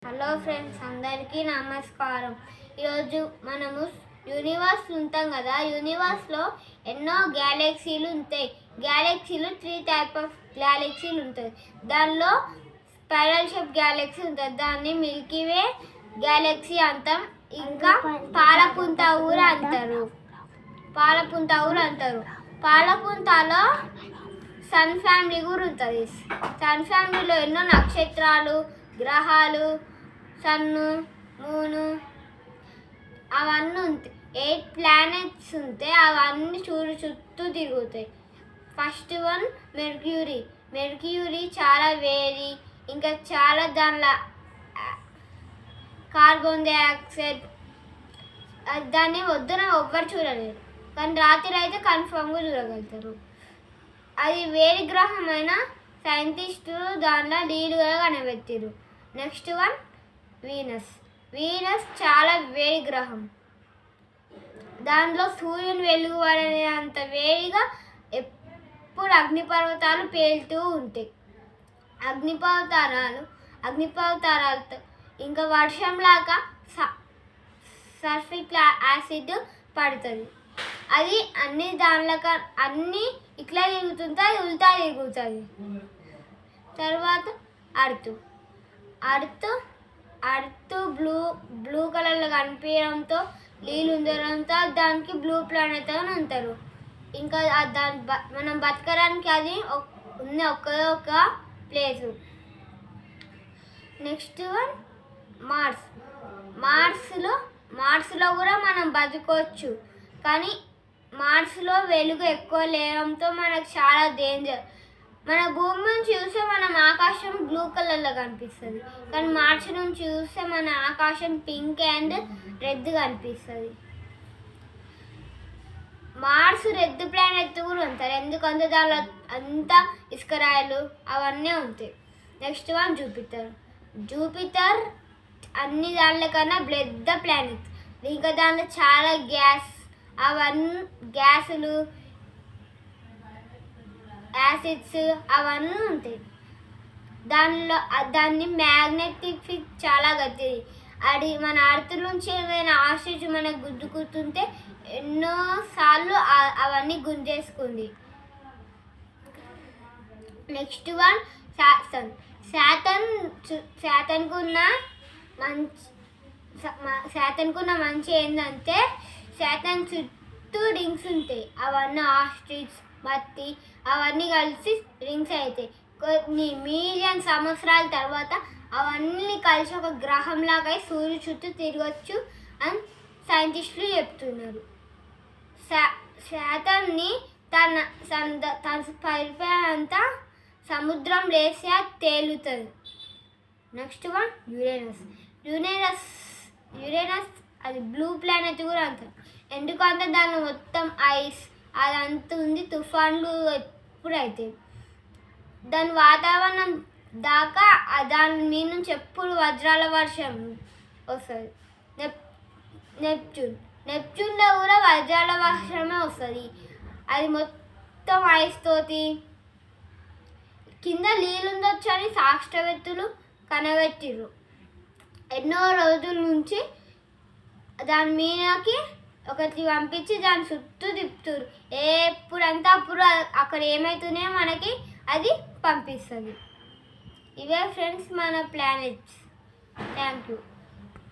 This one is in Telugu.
హలో ఫ్రెండ్స్, అందరికీ నమస్కారం. ఈరోజు మనము యూనివర్స్ ఉంటాం కదా. యూనివర్స్లో ఎన్నో గ్యాలక్సీలు ఉంటాయి. గ్యాలక్సీలు 3 టైప్ ఆఫ్ గ్యాలక్సీలు ఉంటాయి. దానిలో స్పైరల్ షేప్ గ్యాలక్సీ ఉంటుంది, దాన్ని మిల్కీవే గ్యాలక్సీ అంటాం. ఇంకా పాలపుంత ఊరు అంటారు. పాలపుంతలో సన్ ఫ్యామిలీ కూడా ఉంటుంది. సన్ ఫ్యామిలీలో ఎన్నో నక్షత్రాలు, గ్రహాలు, సన్ను, మూను అవన్నీ ఉంటాయి. 8 ప్లానెట్స్ ఉంటాయి. అవన్నీ సూర్యుడు చుట్టూ తిరుగుతాయి. ఫస్ట్ వన్ మెర్క్యూరీ చాలా వేడి, ఇంకా చాలా దానిలో కార్బన్ డైఆక్సైడ్. దాన్ని వద్దున ఎవ్వరు చూడలేరు, కానీ రాత్రి అయితే కన్ఫామ్గా చూడగలుగుతారు. అది వేడి గ్రహమైన సైంటిస్టులు దానిలో నీళ్ళుగా కనిపెట్టారు. నెక్స్ట్ వన్ వీనస్ చాలా వేడి గ్రహం. దానిలో సూర్యుని వెలుగు పడే అంత వేడిగా ఎప్పుడు అగ్నిపర్వతాలు పేలుతూ ఉంటాయి. అగ్నిపర్వతాలతో ఇంకా వర్షంలాగా సల్ఫ్యూరిక్ యాసిడ్ పడుతుంది. అది అన్ని ఇట్లా తిరుగుతుంటే అది ఉల్టా తిరుగుతుంది. తర్వాత అర్త్ బ్లూ కలర్లో కనిపించడంతో, నీళ్ళు ఉండడంతో దానికి బ్లూ ప్లానెట్ అని అంటారు. ఇంకా మనం బతకడానికి అది ఉన్న ఒకే ఒక ప్లేసు. నెక్స్ట్ వన్ మార్స్లో కూడా మనం బతకవచ్చు, కానీ మార్స్లో వెలుగు ఎక్కువ లేవడంతో మనకు చాలా డేంజర్. మన భూమి నుంచి చూస్తే మనం ఆకాశం బ్లూ కలర్లో కనిపిస్తుంది, కానీ మార్స్ నుంచి చూస్తే మన ఆకాశం పింక్ అండ్ రెడ్ కనిపిస్తుంది. మార్స్ రెడ్ ప్లానెట్ కూడా ఉంటారు, ఎందుకంటే దానిలో అంతా ఇసుక రాయలు అవన్నీ ఉంటాయి. నెక్స్ట్ వన్ జూపిటర్ అన్ని దానిల కన్నా పెద్ద ప్లానెట్. ఇంకా దానిలో చాలా గ్యాసులు, యాసిడ్స్ అవన్నీ ఉంటాయి. దాన్ని మ్యాగ్నెటిక్ ఫీల్డ్ చాలా గట్టిది. అది మన అర్త్ నుంచి ఏమైనా ఆస్ట్రిచ్ మనకు గుద్దుకుంటుంటే ఎన్నోసార్లు అవన్నీ గుంజేసుకుంది. నెక్స్ట్ వన్ శాటన్కున్న మంచి ఏంటంటే శాటన్ చుట్టూ రింగ్స్ ఉంటాయి. అవన్నీ ఆస్ట్రిచ్, మట్టి అవన్నీ కలిసి రింగ్స్ అవుతాయి. కొన్ని మిలియన్ సంవత్సరాల తర్వాత అవన్నీ కలిసి ఒక గ్రహంలాగా సూర్యుడు చుట్టూ తిరగచ్చు అని సైంటిస్టులు చెప్తున్నారు. శాటర్న్ని తన పైపై అంతా సముద్రం లేసి తేలుతుంది. నెక్స్ట్ వన్ యురేనస్ అది బ్లూ ప్లానెట్ కూడా అంటారు, ఎందుకంటే దాన్ని మొత్తం ఐస్ అదంతా ఉంది. తుఫాన్లు ఎప్పుడు అవుతాయి. దాని వాతావరణం దాకా దాని మీద నుంచి ఎప్పుడు వజ్రాల వర్షం వస్తుంది. నెప్ట్యూన్లో కూడా వజ్రాల వర్షమే వస్తుంది. అది మొత్తం ఐస్ తోటి కింద నీళ్ళుండొచ్చు అని శాస్త్రవేత్తలు కనిపెట్టిర్రు. ఎన్నో రోజుల నుంచి దాని మీదకి ఒకటి పంపించి దాని చుట్టూ తిప్పుతారు. ఎప్పుడంతా అప్పుడు అక్కడ ఏమవుతున్నాయో మనకి అది పంపిస్తుంది. ఇవే ఫ్రెండ్స్ మన ప్లానెట్స్. Thank you.